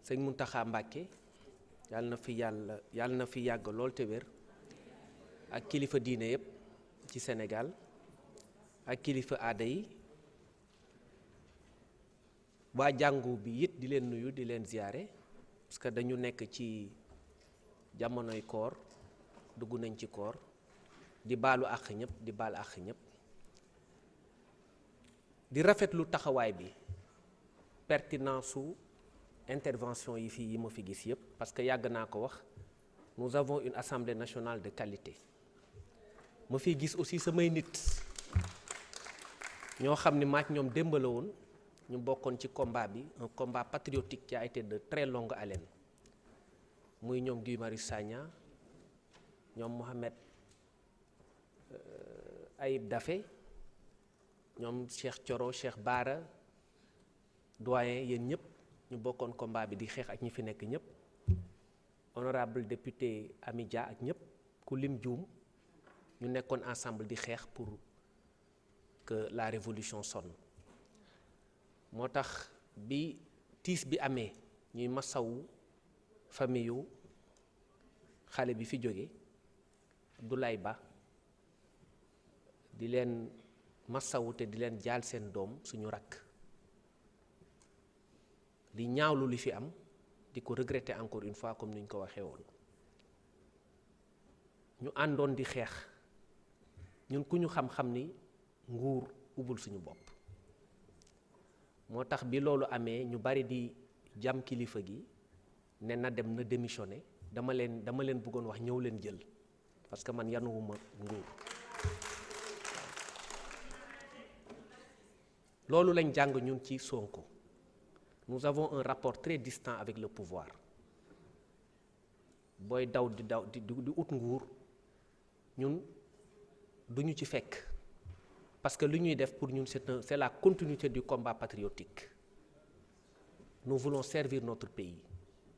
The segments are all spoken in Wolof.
sëñ Mountakha Mbacké yàlla na fi yàgg lool te wér ak kilifa diine yëpp ci Sénégal ak kilifa aada yi waa jàngu bi it di leen nuyu di leen ziyaare parce que dañu nekk ci jamonoy koor dugg nañ ci koor di baalu àq ñëpp di baal àq ñëpp di rafetlu taxawaay bi pertinence su intervention yi fii yi ma fi gis yëpp parce que yàgg naa ko wax nous avons une assemblée nationale de qualité ma fiy gis aussi samay nit ñoo xam ni maak ñoom démb la woon ñu bokkoon ci combat bi un combat patriotique qui a été de très longue haleine muy ñoom Guy Marius Sagna ñoom Mohamed Ayib Daffé ñoom Cheikh Thioro Cheikh Bara doyen yéen ñëpp ñu bokkoon combat bi di xeex ak ñi fi nekk ñëpp honorable député Amy Dia ak ñëpp ku lim juum ñu nekkoon ensemble di xeex pour que la révolution sonne moo tax bi tiis bi amee ñuy masawu famille yu xale bi fi jóge Abdoulaye Ba di leen masawu te di leen jaal seen doom suñu rakk di ñaawlu li fi am di ko regretter encore une fois comme ni ñu ko waxee woon ñu àndoon di xeex ñun ku ñu xam-xam ni nguur ubul suñu bopp moo tax bi loolu amee ñu bari di jam kilifa gi ne na dem na démissionner dama leen bëggoon wax ñëw leen jël parce que man yanuwuma nguur loolu lañ jàng ñun ci Sonko nous avons un rapport très distant avec le pouvoir booy daw di ut nguur ñun duñu ci fekk parce que li ñuy def pour ñun c'est la continuité du combat patriotique nous voulons servir notre pays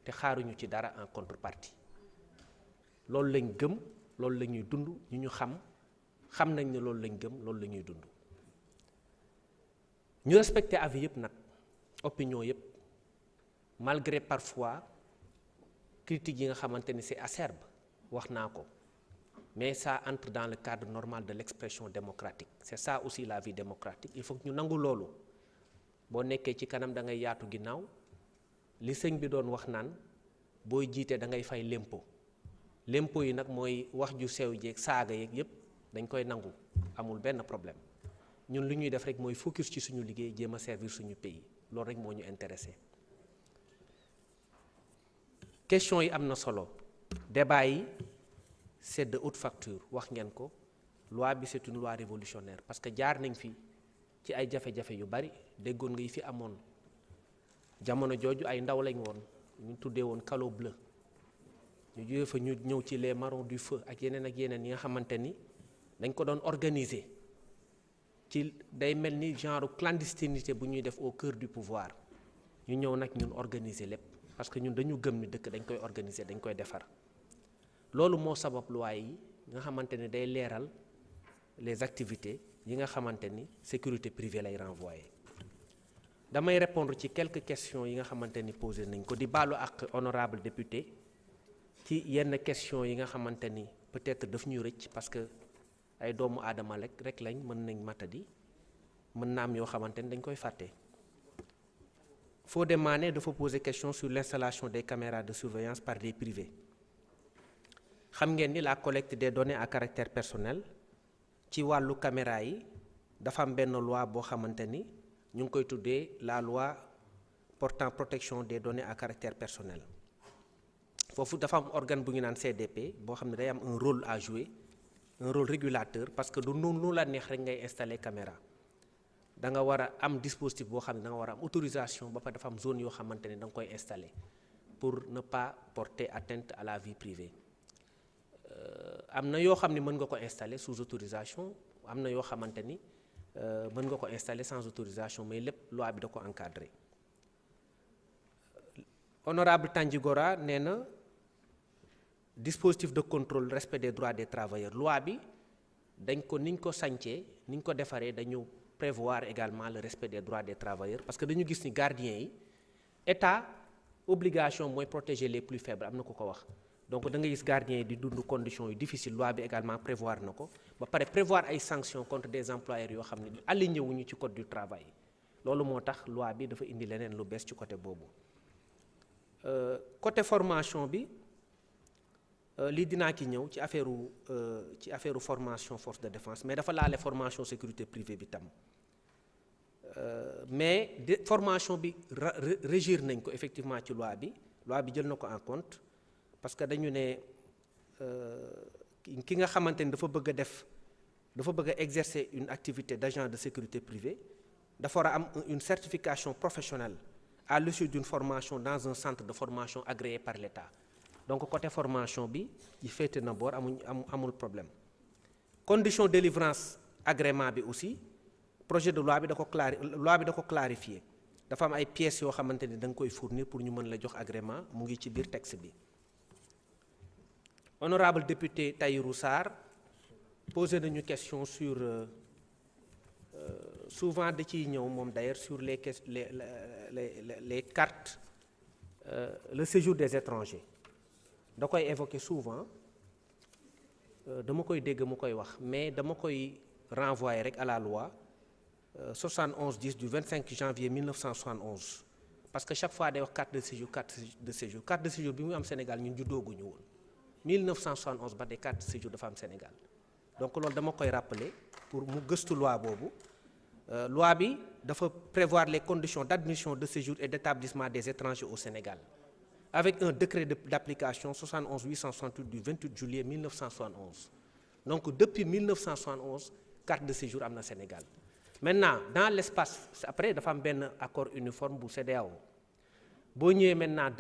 te xaaruñu ci dara en contrepartie loolu lañ gëm loolu la ñuy dund ñu xam nañ ne loolu lañ gëm loolu la ñuy dund ñu respecter avis yëpp nag opinion yëpp malgré parfois critiques yi nga xamante ni c'est acerbe wax naa ko mais ça entre dans le cadre normal de l'expression démocratique c'est ça aussi la vie démocratique il faut que ñu nangu loolu boo nekkee ci kanam da ngay yaatu ginnaaw li sëñ bi doon wax naan booy jiite da ngay fay lempo yi nag mooy wax ju sew jeeg saaga yeeg yépp dañ koy nangu amul benn problème ñun li ñuy def rek mooy focus ci suñu liggéey jéem a servir suñu pays loolu rek moo ñu intéressé question yi am na solo débat yi c'est de haute facture wax ngeen ko loi bi c'est une loi révolutionnaire parce que jaar nañ fi ci ay jafe-jafe yu bari déggoon nga yi fi amoon jamono jooju ay ndaw lañ woon ñu tuddee woon calo bleu ñu jógee fa ñu ñëw ci les marrons du feu ak yeneen yi nga xamante ni dañ ko doon organiser ci day mel ni genre clandestinité bu ñuy def au cœur du pouvoir ñu ñëw nag ñun organiser lépp parce que ñun dañu gëm ni dëkk dañ koy organiser dañ koy defar loolu moo sabab loi yi nga xamante ni day leeral les activités yi nga xamante ni sécurité privée lay renvoyer damay répondre ci quelques questions yi nga xamante ni posé nañ ko di baalu ak honorable député ci yenn questions yi nga xamante ni peut-être daf ñuy rëcc parce que ay doomu aadama rek lañ mën nañ matadi mën na am yoo xamante ni dañ koy fàtte. Fodé Mané dafa poser question sur l'installation des caméras de surveillance par des privés xam ngeen ni la collecte des données à caractère personnel ci wàllu caméra yi dafa am benn loi boo xamante ni ñu ngi koy tuddee la loi portant protection des données à caractère personnel foofu dafa am organe bu ñu naan CDP boo xam ne day am un rôle à jouer un rôle régulateur parce que du noonu la neex rek ngay installer caméra da nga war a am dispositif boo xam ne da nga war a am autorisation ba pare dafa am zone yoo xamante ne da nga koy installer pour ne pas porter atteinte à la vie privée am na yoo xam ne mën nga ko installer sous autorisation am na yoo xamante ni mën nga ko installer sans autorisation mais lépp loi bi da ko encadrer honorable Tandjigora nee na dispositif de contrôle respect des droits des travailleurs loi bi dañ ko niñ ko sancee niñ ko defaree dañu prévoir également le respect des droits des travailleurs parce que dañu gis ni gardiens yi état obligation mooy protéger les plus faibles am na ku ko wax donc da nga gis gardien yi di dund conditions yu difficile loi bi également prévoir na ko ba pare prévoir ay sanctions contre des employeurs yoo xam ne aligné wuñu ci code du travail loolu moo tax loi bi dafa indi leneen lu bees ci côté boobu côté formation bi lii dinaa ki ñëw ci affaire formation force de défense mais dafa laale formation sécurité privée bi tam mais formation bi régir nañ ko effectivement ci loi bi jël na ko en compte parce que dañu ne ki nga xamante ni dafa bëgg a exercer une activité d'agent de sécurité privée dafa war a am une certification professionnelle à l'issue d'une formation dans un centre de formation agréé par l'État donc côté formation bi yi féete na boor amul problème condition de délivrance agrément bi aussi projet de loi bi da ko clarifier dafa am ay pièces yoo xamante ni da nga koy fournir pour ñu mën la jox agrément mu ngi ci biir texte bi. Honorable député Tahirou Sarr posé nañu question sur souvent da ciy ñëw moom d'ailleurs sur les cartes le séjour des étrangers da koy évoquer souvent dama koy dégg mu koy wax mais dama koy renvoyer rek à la loi 71-10 du 25 janvier 1971 parce que chaque fois day wax carte de séjour bi mu am Sénégal ñun juddooguñu woon 1971 ba des cartes de séjour dafa am Sénégal donc loolu dama koy rappeler pour mu gëstu loi boobu loi bi dafa prévoir les conditions d'admission de séjour et d'établissement des étrangers au Sénégal avec un décret d'application 71-868 du 28 juillet 1971 donc depuis 1971 carte de séjour am na Sénégal maintenant dans l'espace après dafa am benn accord uniforme bu CEDEAO boo ñëwee maintenant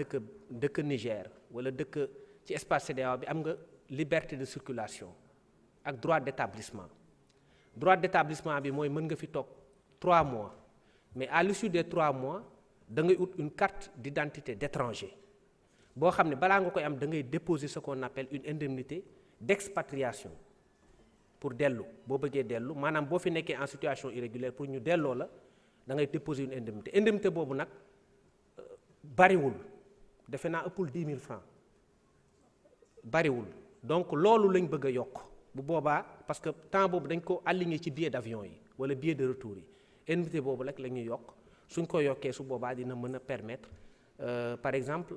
dëkk Niger wala dëkk ci espace CEDEAO bi am nga liberté de circulation ak droit d'établissement bi mooy mën nga fi toog 3 mois mais à l'issue des 3 mois da ngay ut une carte d'identité d'étranger boo xam ne balaa nga koy am da ngay déposer ce qu'on appelle une indemnité d'expatriation pour dellu boo bëggee dellu maanaam boo fi nekkee en situation irrégulière pour ñu delloo la da ngay déposer une indemnité boobu nag bariwul defe naa ëppul 10 000 francs bariwul donc loolu lañ bëgg a yokk bu boobaa parce que temps boobu dañ ko aligné ci billet d'avion yi wala billet de retour yi indemnité boobu rek la ñuy yokk suñ ko yokkee su boobaa dina mën a permettre par exemple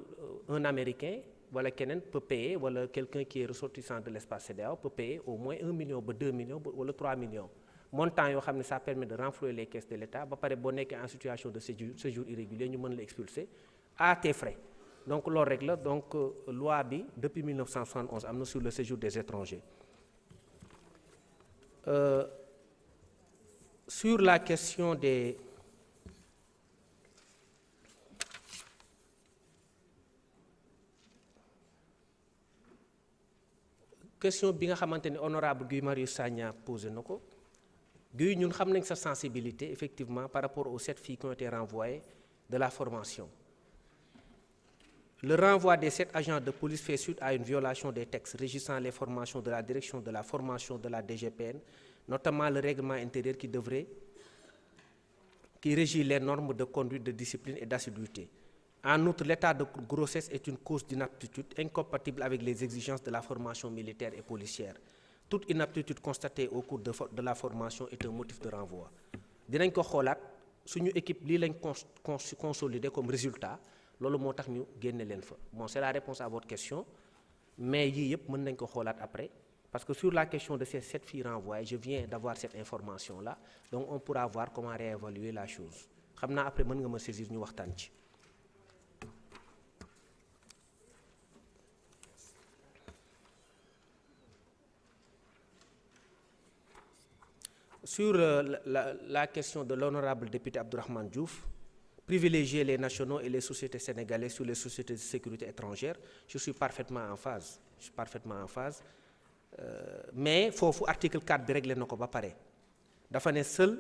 un Américain wala keneen peut payer wala quelqu'un qui est ressortissant de l'espace CEDEAO peut payer au moins 1 million ba 2 millions wala 3 millions montant yoo xam ne ça permet de renflouer les caisses de l'État ba pare boo nekkee en situation de séjour irrégulier ñu mën la expulser à tes frais donc loolu rek la donc loi bi depuis 1971 am na sur le séjour des étrangers sur la question des question bi nga xamante ni honorable Guy Marius Sagna posé na ko Guy ñun xam nañ sa sensibilité effectivement par rapport aux 7 filles qui ont été renvoyées de la formation. Le renvoi des 7 agents de police fait suite à une violation des textes régissant les formations de la direction de la formation de la DGPN, notamment le règlement intérieur qui régit les normes de conduite, de discipline et d'assiduité. En outre, l'état de grossesse est une cause d'inaptitude incompatible avec les exigences de la formation militaire et policière. Toute inaptitude constatée au cours de la formation est un motif de renvoi. Dinañ ko xoolaat suñu équipe lii lañ consolider comme résultat loolu moo tax ñu génne leen fa bon c'est la réponse à votre question mais yii yëpp mën nañ ko xoolaat après parce que sur la question de ces 7 filles renvoyées je viens d'avoir cette information là donc on pourra voir comment réévaluer la chose xam naa après mën nga ma saisir ñu waxtaan ci. Sur la question de l'honorable député Abdourahmane Diouf, privilégier les nationaux et les sociétés sénégalaises sur les sociétés de sécurité étrangères, je suis parfaitement en phase. Mais foofu article 4 bi réglé na ko ba pare dafa ne seul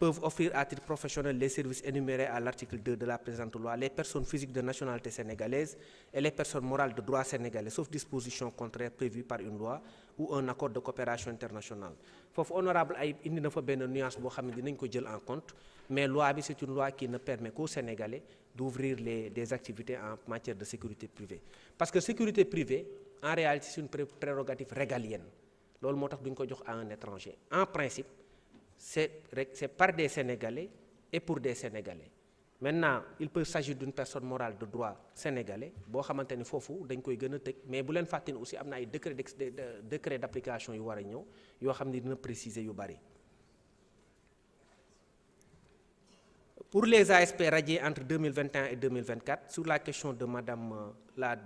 peuvent offrir à titre professionnel les services énumérés à l'article 2 de la présente loi, les personnes physiques de nationalité sénégalaise et les personnes morales de droit sénégalais, sauf disposition contraire prévue par une loi ou un accord de coopération internationale. Foofu honorable ay indi na fa benn nuance boo xam ne dinañ ko jël en compte, mais loi bi c'est une loi qui ne permet qu'aux Sénégalais d'ouvrir des activités en matière de sécurité privée. Parce que sécurité privée, en réalité, c'est une prérogative régalienne. Loolu moo tax duñ ko jox à un étranger. En principe, c'est par des Sénégalais et pour des Sénégalais. Maintenant, il peut s'agir d'une personne morale de droit sénégalais boo xamante ni foofu dañ koy gën a tëj, mais bu leen fàtte ni aussi am na ay décret d'application yu war a ñëw yoo xam ne dina préciser yu bari. Pour les ASP radiés entre 2021 et 2024, sur la question de Madame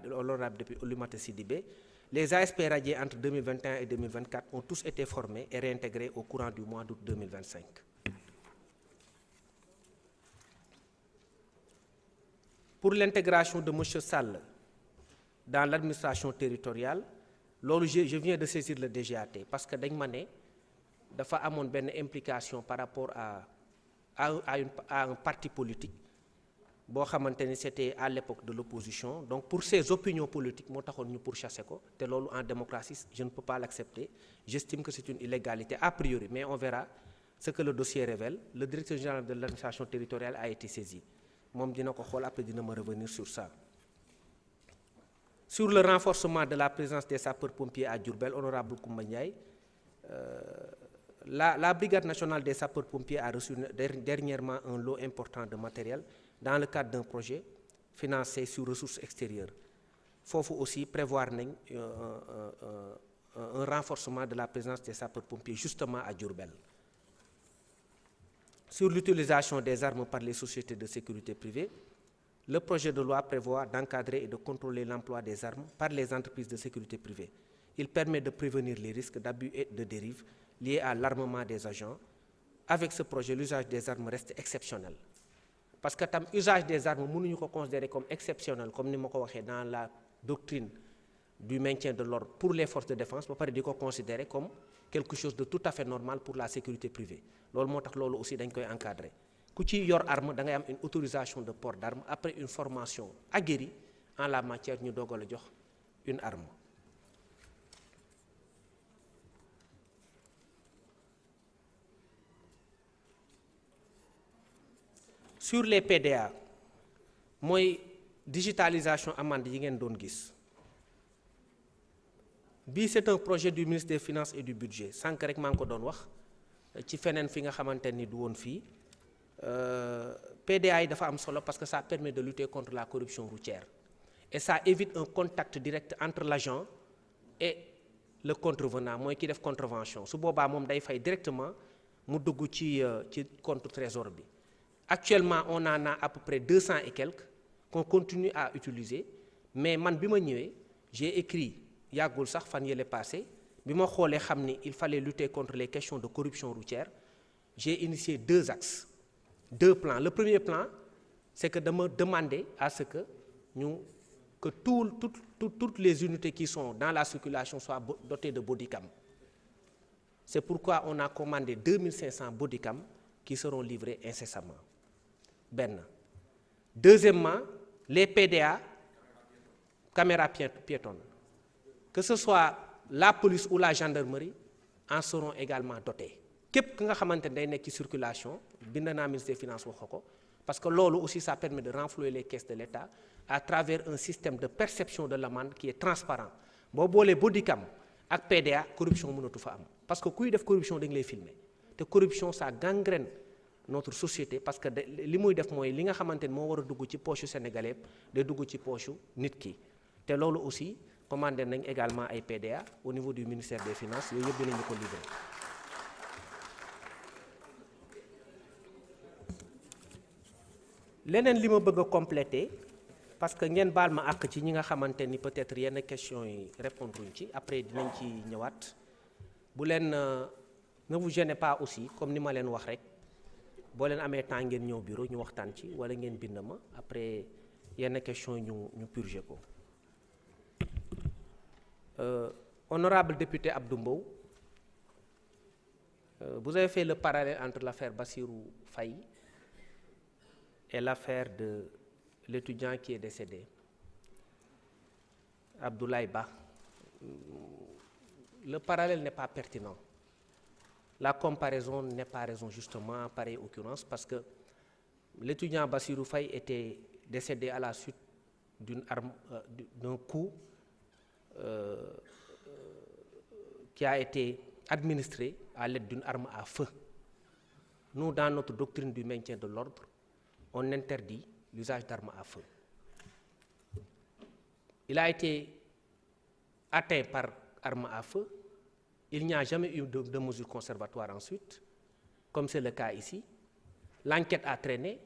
l'honorable députée Oulimata Sidibé, les ASP radiés entre 2021 et 2024 ont tous été formés et réintégrés au courant du mois d'août 2025. Pour l'intégration de M. Sall dans l'administration territoriale, je viens de saisir le DGAT parce que dañ ma ne dafa amoon benn implication par rapport à un parti politique boo xamante ni c'était à l'époque de l'opposition. Donc pour ses opinions politiques moo taxoon ñu pourchasser ko te loolu en démocratie je ne peux pas l'accepter. J'estime que c'est une illégalité a priori, mais on verra ce que le dossier révèle. Le directeur général de l'administration territoriale a été saisi. Moom dina ko xool après dina ma revenir sur ça. Sur le renforcement de la présence des sapeurs-pompiers à Diourbel, honorable Koumba Ndiaye, la brigade nationale des sapeurs-pompiers a reçu dernièrement un lot important de matériel dans le cadre d'un projet financé sur ressources extérieures. Foofu aussi prévoir nañ un renforcement de la présence des sapeurs-pompiers justement à Diourbel. Sur l'utilisation des armes par les sociétés de sécurité privée, le projet de loi prévoit d'encadrer et de contrôler l'emploi des armes par les entreprises de sécurité privée. Il permet de prévenir les risques d'abus et de dérives liés à l'armement des agents. Avec ce projet, l'usage des armes reste exceptionnel. Parce que tam usage des armes mënuñu ko considérer comme exceptionnel comme ni ma ko waxee dans la doctrine du maintien de l'ordre pour les forces de défense ba pare di ko considérer comme quelque chose de tout à fait normal pour la sécurité privée. Loolu moo tax loolu aussi dañ koy encadrer. Ku ci yor arme da ngay am une autorisation de port d'arme après une formation aguerrie en la matière ñu doog a la jox une arme. Sur les PDA mooy digitalisation amende yi ngeen doon gis bii c'est un projet du ministre des Finances et du Budget sànq rek maa ngi ko doon wax ci feneen fi nga xamante ni du woon fii PDA yi dafa am solo parce que ça permet de lutter contre la corruption routière et ça évite un contact direct entre l'agent et le contrevenant mooy ki def contravention su boobaa moom day fay directement mu dugg ci compte trésor bi. Actuellement on en a à peu près 200 et quelques qu'on continue à utiliser mais man bi ma ñëwee j'ai écrit yàggul sax fan yële passé bi ma xoolee xam ni il fallait lutter contre les questions de corruption routière. J'ai initié 2 axes, 2 plans. Le premier plan, c'est que de me demander à ce que toutes les unités qui sont dans la circulation soient dotées de bodycam. C'est pourquoi on a commandé 2500 bodycam qui seront livrés incessamment. Ben. Deuxièmement, les PDA, caméras piétonnes, que ce soit la police ou la gendarmerie, en seront également dotés. Képp ki nga xamante ne day nekk ci circulation bind naa ministre des Finances wax ko parce que loolu aussi ça permet de renflouer les caisses de l'État à travers un système de perception de l'amende qui est transparent. Boo boolee bodycam ak PDA corruption mënatu fa am parce que kuy def corruption dañ lay filmer te corruption ça gangrène notre société parce que li muy def mooy li nga xamante ne moo war a dugg ci poche sénégalais day dugg ci poche nit ki te loolu aussi commandé nañ également ay PDA au niveau du ministère des Finances yooyu yëpp dinañu ko livrer. Leneen li ma bëgg a compléter parce que ngeen baal ma àq ci ñi nga xamante ni peut-être yenn questions yi répondre uñ ci après dinañ ci ñëwaat bu leen ne vous gênez pas aussi comme ni ma leen wax rek boo leen amee temps ngeen ñëw bureau ñu waxtaan ci wala ngeen bind ma après yenn questions yi ñu purger ko. Honorable député Abdou Mbow Vous avez fait le parallèle entre l'affaire Bassirou Faye et l'affaire de l'étudiant qui est décédé, Abdoulaye Ba. Le parallèle n'est pas pertinent. La comparaison n'est pas raison justement en pareille occurrence parce que l'étudiant Bassirou Faye était décédé à la suite d'un coup qui a été administré à l'aide d'une arme à feu. Nous, dans notre doctrine du maintien de l'ordre, on interdit l'usage d'armes à feu. Il a été atteint par arme à feu. Il n'y a jamais eu de mesures conservatoires ensuite, comme c'est le cas ici. L'enquête a traîné.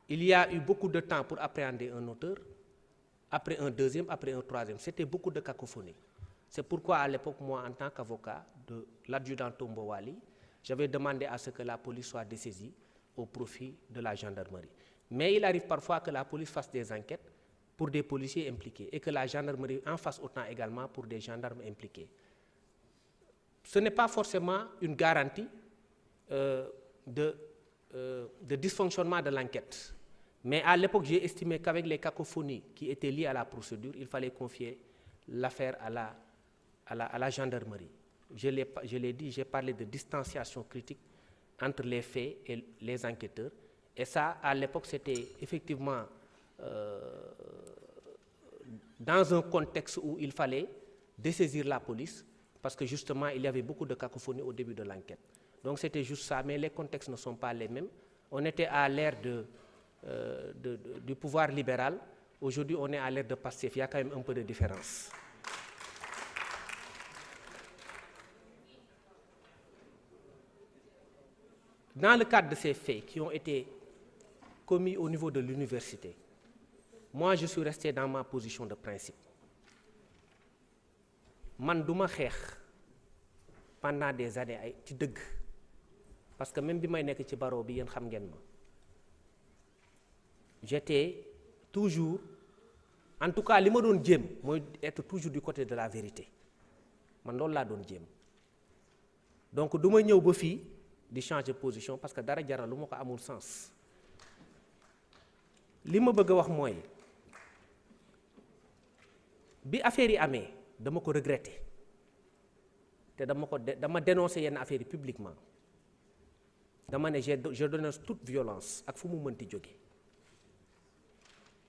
Il y a eu beaucoup de temps pour appréhender un auteur, après un deuxième, après un troisième. C'était beaucoup de cacophonie. C'est pourquoi à l'époque, moi, en tant qu'avocat de l'adjudant Tombo Wali, j'avais demandé à ce que la police soit dessaisie au profit de la gendarmerie. Mais il arrive parfois que la police fasse des enquêtes pour des policiers impliqués et que la gendarmerie en fasse autant également pour des gendarmes impliqués. Ce n'est pas forcément une garantie de dysfonctionnement de l'enquête. Mais à l'époque, j'ai estimé qu'avec les cacophonies qui étaient liées à la procédure, il fallait confier l'affaire à la gendarmerie. Je l'ai dit, j'ai parlé de distanciation critique entre les faits et les enquêteurs. Et ça, à l'époque, c'était effectivement dans un contexte où il fallait dessaisir la police, parce que justement, il y avait beaucoup de cacophonie au début de l'enquête. Donc c'était juste ça, mais les contextes ne sont pas les mêmes. On était à l'ère du pouvoir libéral. Aujourd'hui, on est à l'ère de Pastef. Il y a quand même un peu de différence. Dans le cadre de ces faits qui ont été commis au niveau de l'université, moi, je suis resté dans ma position de principe. Man duma xeex pendant des années ay ci dëgg parce que même bi may nekk ci barreau bi yéen xam ngeen ma j'étais toujours, en tout cas li ma doon jéem mooy être toujours du côté de la vérité man loolu laa doon jéem donc du ma ñëw ba fii di changer position parce que dara jaral lu ma ko amul sens. Li ma bëgg a wax mooy bi affaire yi amee dama ko regretter te dama dénoncer yenn affaire yi publiquement dama ne je dénonce toute violence ak fu mu mënti jóge.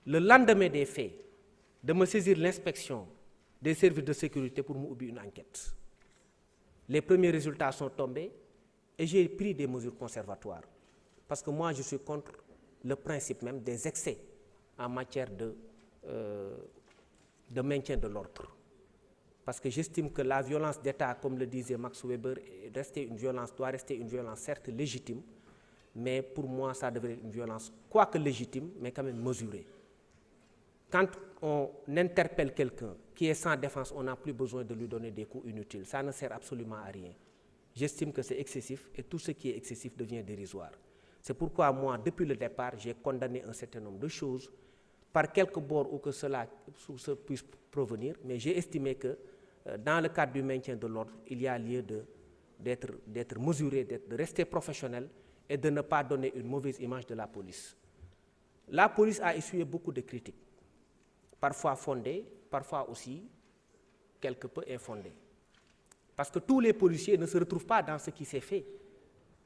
Le lendemain des faits de me saisir l'inspection des services de sécurité pour mu ubbi une enquête. Les premiers résultats sont tombés et j'ai pris des mesures conservatoires parce que moi je suis contre le principe même des excès en matière de maintien de l'ordre. Parce que j'estime que la violence d'État, comme le disait Max Weber, doit rester une violence certes légitime, mais pour moi ça devrait être une violence, quoique légitime, mais quand même mesurée. Quand on interpelle quelqu'un qui est sans défense, on n'a plus besoin de lui donner des coups inutiles. Ça ne sert absolument à rien. J'estime que c'est excessif et tout ce qui est excessif devient dérisoire. C'est pourquoi moi, depuis le départ, j'ai condamné un certain nombre de choses, par quelque bord où que cela puisse provenir, mais j'ai estimé que dans le cadre du maintien de l'ordre, il y a lieu d'être mesuré, de rester professionnel et de ne pas donner une mauvaise image de la police. La police a essuyé beaucoup de critiques, parfois fondées, parfois aussi quelque peu infondées. Parce que tous les policiers ne se retrouvent pas dans ce qui s'est fait.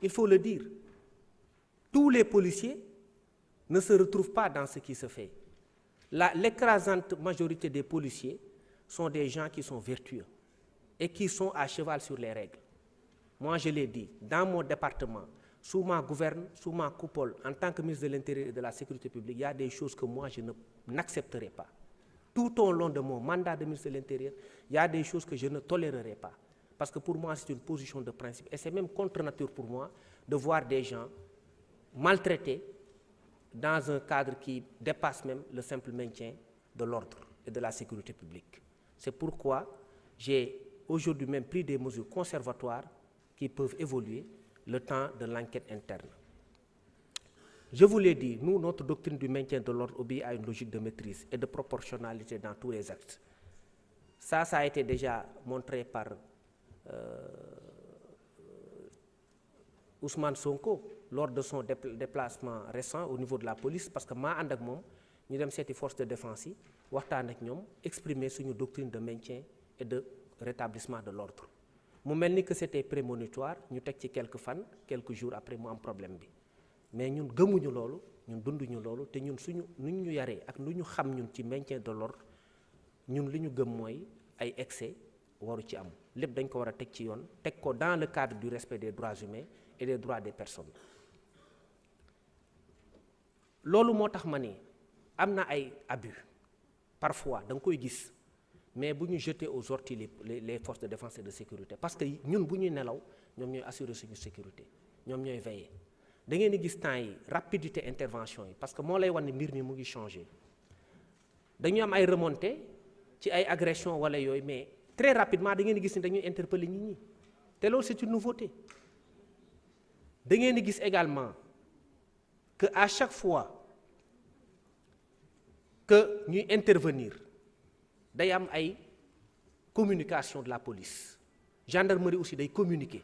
Il faut le dire. Tous les policiers ne se retrouvent pas dans ce qui se fait. L'écrasante majorité des policiers sont des gens qui sont vertueux et qui sont à cheval sur les règles. Moi, je l'ai dit, dans mon département, sous ma gouverne, sous ma coupole, en tant que ministre de l'Intérieur et de la Sécurité publique, il y a des choses que moi, je n'accepterai pas. Tout au long de mon mandat de ministre de l'Intérieur, il y a des choses que je ne tolérerai pas. Parce que pour moi, c'est une position de principe. Et c'est même contre nature pour moi de voir des gens maltraités dans un cadre qui dépasse même le simple maintien de l'ordre et de la sécurité publique. C'est pourquoi j'ai aujourd'hui même pris des mesures conservatoires qui peuvent évoluer le temps de l'enquête interne. Je vous l'ai dit, nous, notre doctrine du maintien de l'ordre obéit à une logique de maîtrise et de proportionnalité dans tous les actes. Ça a été déjà montré par Ousmane Sonko lors de son déplacement récent au niveau de la police parce que maa ànd ak moom ñu dem seeti force de défense yi waxtaan ak ñoom exprimer suñu doctrine de maintien et de rétablissement de l'ordre mu mel ni que c'était prémonitoire ñu teg ci quelques jours après mu am problème bi mais ñun gëmuñu loolu ñun dunduñu loolu te ñun suñu nu ñu yaree ak lu ñu xam ñun ci maintien de l'ordre ñun li ñu gëm mooy ay excès waru ci am lépp dañ ko war a teg ci yoon teg ko dans le cadre du respect des droits humains et des droits des personnes loolu moo tax ma ni am na ay abus parfois da nga koy gis mais bu ñu jeter aux orties les forces de défense et de sécurité parce que ñun bu ñuy nelaw ñoom ñooy assurer suñu sécurité ñoom ñooy veiller da ngeen di gis temps yi rapidité intervention yi parce que moo lay wan ne mbir mi mu ngi changer dañu am ay remontées ci ay agressions wala yooyu mais très rapidement da ngeen di gis ni dañuy interpeller nit ñi te loolu c'est une nouveauté da ngeen di gis également que à chaque fois que ñuy intervenir day am ay communication de la police gendarmerie aussi day communiquer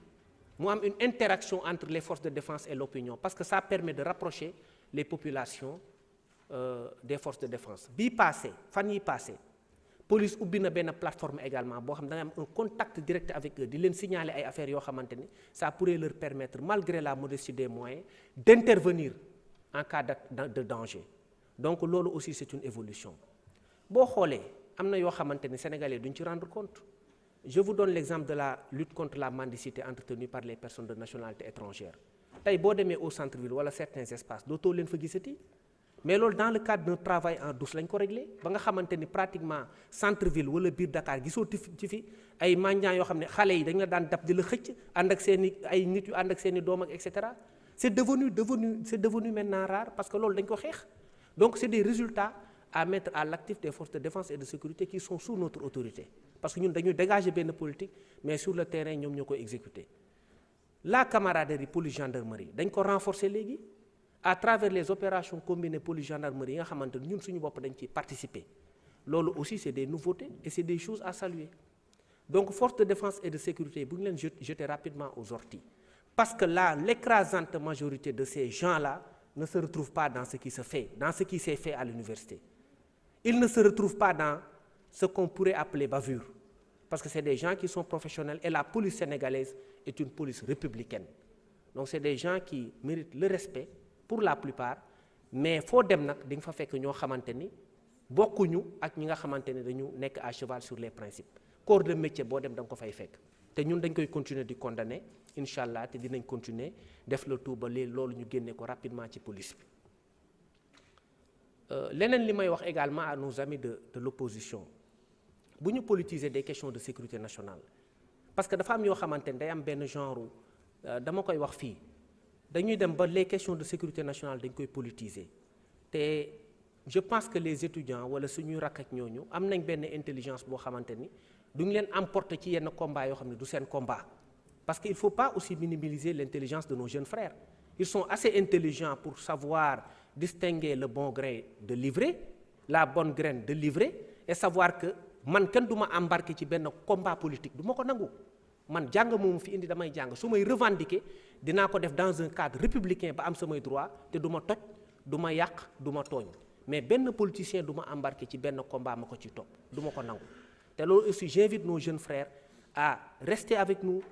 mu am une interaction entre les forces de défense et l'opinion parce que ça permet de rapprocher les populations des forces de défense bii passé fan yi passé police ubbi na benn plateforme également boo xam ne da nga am un contact direct avec eux di leen signaler ay affaires yoo xamante ni ça pourrait leur permettre malgré la modestie des moyens d'intervenir en cas de danger donc loolu aussi c'est une évolution boo xoolee am na yoo xamante ni sénégalais duñ ci rendre compte je vous donne l'exemple de la lutte contre la mendicité entretenue par les personnes de nationalité étrangère tey boo demee au centre-ville wala certains espaces dootoo leen fa gisati mais loolu dans le cadre d'un travail en douce lañ ko réglé ba nga xamante ni pratiquement centre-ville wala biir Dakar gisoo ci fi ay mendiants yoo xam ne xale yi dañ la daan dab di la xëcc ànd ak seen i ay nit yu ànd ak seen i doom ak et cetera c'est devenu maintenant rare parce que loolu dañ ko xeex donc c'est des résultats à mettre à l'actif des forces de défense et de sécurité qui sont sous notre autorité parce que ñun dañuy dégager benn politique mais sur le terrain ñoom ñoo koy exécuter la camaraderie police gendarmerie dañ ko renforcer léegi à travers les opérations combinées police gendarmerie yi nga xamante ni ñun suñu bopp dañ ciy participer loolu aussi c'est des nouveautés et c'est des choses à saluer donc forces de défense et de sécurité bu ñu leen jeter rapidement aux orties parce que là l'écrasante majorité de ces gens-là ne se retrouvent pas dans ce qui se fait dans ce qui s'est fait à l'université ils ne se retrouvent pas dans ce qu'on pourrait appeler bavure parce que c'est des gens qui sont professionnels et la police sénégalaise est une police républicaine donc c'est des gens qui méritent le respect pour la plupart mais foo dem nag di nga fa fekk ñoo xamante ni bokkuñu ak ñi nga xamante ni dañu nekk à cheval sur les principes corps de métier boo dem da nga ko fay fekk te ñun dañ koy continuer di condamner incha allah te dinañ continuer def le tout ba léegi loolu ñu génne ko rapidement ci police bi leneen li may wax également à nos amis de l'opposition bu ñu politiser des questions de sécurité nationale parce que dafa am yoo xamante ni day am benn genre dama koy wax fii dañuy dem ba les questions de sécurité nationale dañ koy politiser te je pense que les étudiants wala suñuy rakk ak ñooñu am nañ benn intelligence boo xamante ni duñ leen emporter ci yenn combat yoo xam ne du seen combat parce que il faut pas aussi minimiser l'intelligence de nos jeunes frères ils sont assez intelligents pour savoir distinguer le bon grain de l'ivraie la bonne graine de l'ivraie et savoir que man kenn du ma embarquer ci benn combat politique du ma ko nangu man jàng moomu fi indi damay jàng su may revendiquer dinaa ko def dans un cadre républicain ba am samay droit te du ma toj du ma yàq du ma tooñ mais benn politicien du ma embarquer ci benn combat ma ko ci topp du ma ko nangu te loolu aussi j'invite nos jeunes frères à rester avec nous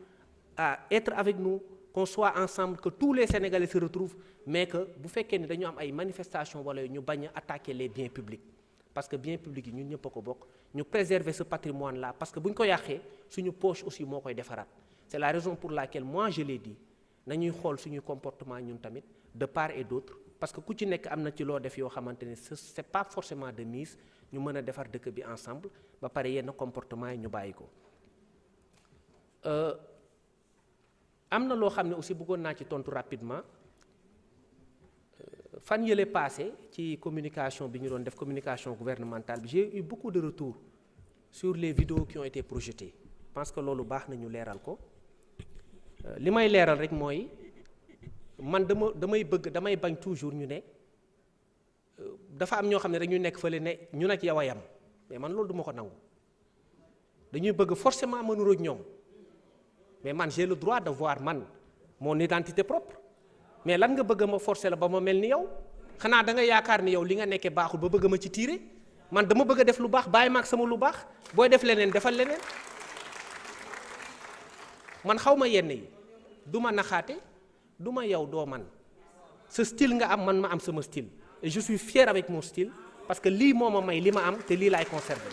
à être avec nous qu'on soit ensemble que tous les Sénégalais se retrouvent mais que bu fekkee ni dañu am ay manifestations wala ñu bañ a attaquer les biens publics parce que biens publics yi ñun ñëpp a ko bokk ñu préserver ce patrimoine là parce que bu ñu ko yàqee suñu poche aussi moo koy defaraat c'est la raison pour laquelle moi je l'ai dit nañuy xool suñuy comportement ñun tamit de part et d'autre parce que ku ci nekk am na ci loo def yoo xamante ne c'est pas forcément de mise ñu mën a defar dëkk bi ensemble ba pare yenn comportement yi ñu bàyyi ko am na loo xam ne aussi bëggoon naa ci tontu rapidement fan yële passé ci communication bi ñu doon def communication gouvernementale bi j'ai eu beaucoup de retours sur les vidéos qui ont été projetées je pense que loolu baax na ñu leeral ko li may leeral rek mooy man damay bañ toujours ñu ne dafa am ñoo xam ne dañuy nekk fële ne ñu nag yow a yam mais man loolu du ma ko nangu dañuy bëgg forcément mënul ak ñoom mais man j'ai le droit de voir man mon identité propre mais lan nga bëgg ma forcer la ba ma mel ni yow xanaa da nga yaakaar ni yow li nga nekkee baaxul ba bëgg ma ci tiire man dama bëgg a def lu baax bàyyi ma ak sama lu baax booy def leneen defal leneen man xaw ma yenn yi du ma naxaate du ma yow doo man sa style nga am man ma am sama style et je suis fier avec mon style parce que lii moo ma may li ma am te lii laay conserver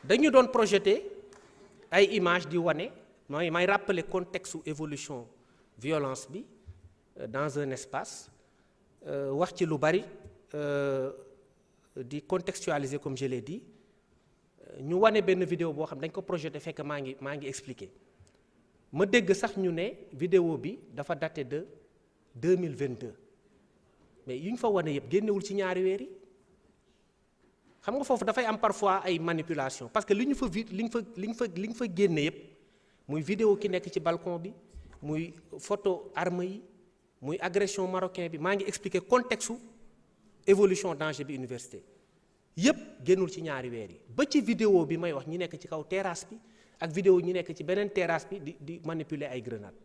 dañu doon projeté ay image di wane may rappeler contexte évolution violence bi dans un espace wax ci lu bari di contextualiser comme je l'ai dit ñu wane benn vidéo boo xam dañ ko projeté fekk maa ngi expliquer ma dégg sax ñu ne vidéo bi dafa daté de 2022 mais yu ñu fa wane yëpp génnewul ci ñaari weer yi xam nga foofu dafay am parfois ay manipulation parce que li ñu fa génne yëpp muy vidéo ki nekk ci balcon bi muy photo arme yi muy agression marocain bi maa ngi expliquer contexte évolution danger bi université yëpp génnul ci ñaari weer yi ba ci vidéo bi may wax ñi nekk ci kaw terrasse bi ak vidéo ñi nekk ci beneen terrasse bi di manipuler ay grenades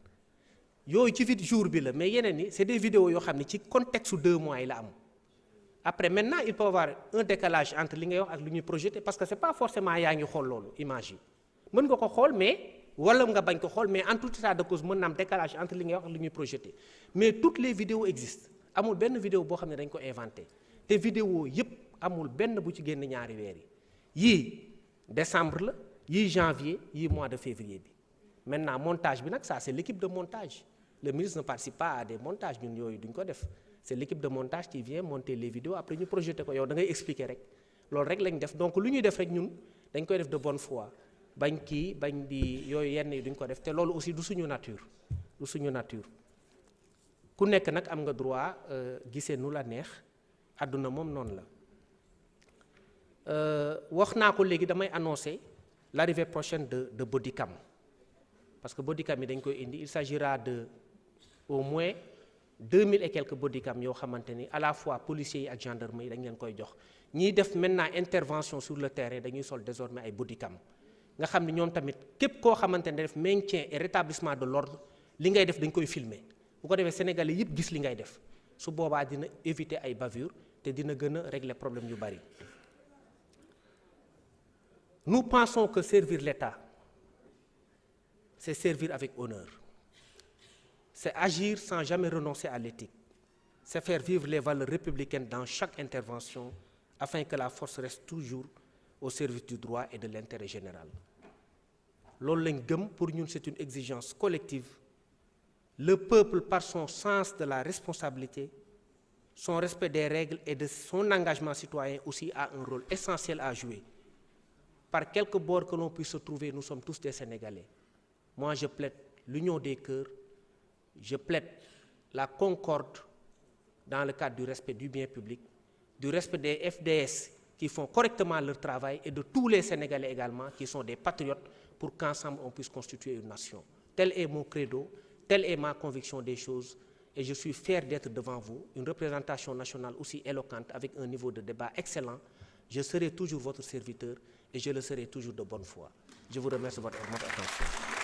yooyu ci jour bi la mais yeneen ni c'est des vidéos yoo xam ne ci contexte 2 mois yi la am après maintenant il peut y avoir un décalage entre li ngay wax ak lu ñuy projeté parce que c'est pas forcément yaa ngi xool loolu image yi mën nga ko xool mais wala nga bañ ko xool mais en tout état de cause mën na am décalage entre li ngay wax ak lu ñuy projeté mais toutes les vidéos existent amul benn vidéo boo xam ne dañ ko inventé te vidéo yépp amul benn bu ci génn ñaari weer yi yii décembre la yii janvier yii mois de février bi maintenant montage bi nag ça c'est l'équipe de montage le ministre ne participe pas à des montages ñun yooyu duñ ko def c'est l'équipe de montage qui vient monter les vidéos après ñu projeté ko yow da ngay expliquer rek loolu rek lañ def donc lu ñuy def rek ñun dañ koy def de bonne foi bañ di yooyu yenn yi duñ ko def te loolu aussi du suñu nature ku nekk nag am nga droit gisee nu la neex àdduna moom noonu la wax naa ko léegi damay annoncer l'arrivée prochaine de bodycam parce que bodycam yi dañ koy indi il s'agira de au moins 2000 et quelques bodycam yoo xamante ni à la fois policiers yi ak gendarmes yi dañ leen koy jox ñiy def maintenant intervention sur le terrain dañuy sol désormais ay bodycam nga xam ne ñoom tamit képp koo xamante ne def maintien et rétablissement de l'ordre li ngay def dañ koy filmer bu ko defee sénégalais yëpp gis li ngay def su boobaa dina éviter ay bavures te dina gën a régler problème yu bari. Nous pensons que servir l'État c'est servir avec honneur, c'est agir sans jamais renoncer à l'éthique, c'est faire vivre les valeurs républicaines dans chaque intervention afin que la force reste toujours au service du droit et de l'intérêt général. Loolu lañ gëm pour ñun c'est une exigence collective. Le peuple par son sens de la responsabilité, son respect des règles et de son engagement citoyen aussi a un rôle essentiel à jouer. Par quelque bord que l'on puisse se trouver, nous sommes tous des Sénégalais. Moi, je plaide l'union des cœurs, je plaide la concorde dans le cadre du respect du bien public, du respect des FDS qui font correctement leur travail et de tous les Sénégalais également qui sont des patriotes pour qu'ensemble on puisse constituer une nation. Tel est mon credo, telle est ma conviction des choses et je suis fier d'être devant vous, une représentation nationale aussi éloquente avec un niveau de débat excellent. Je serai toujours votre serviteur et je le serai toujours de bonne foi. Je vous remercie de votre attention.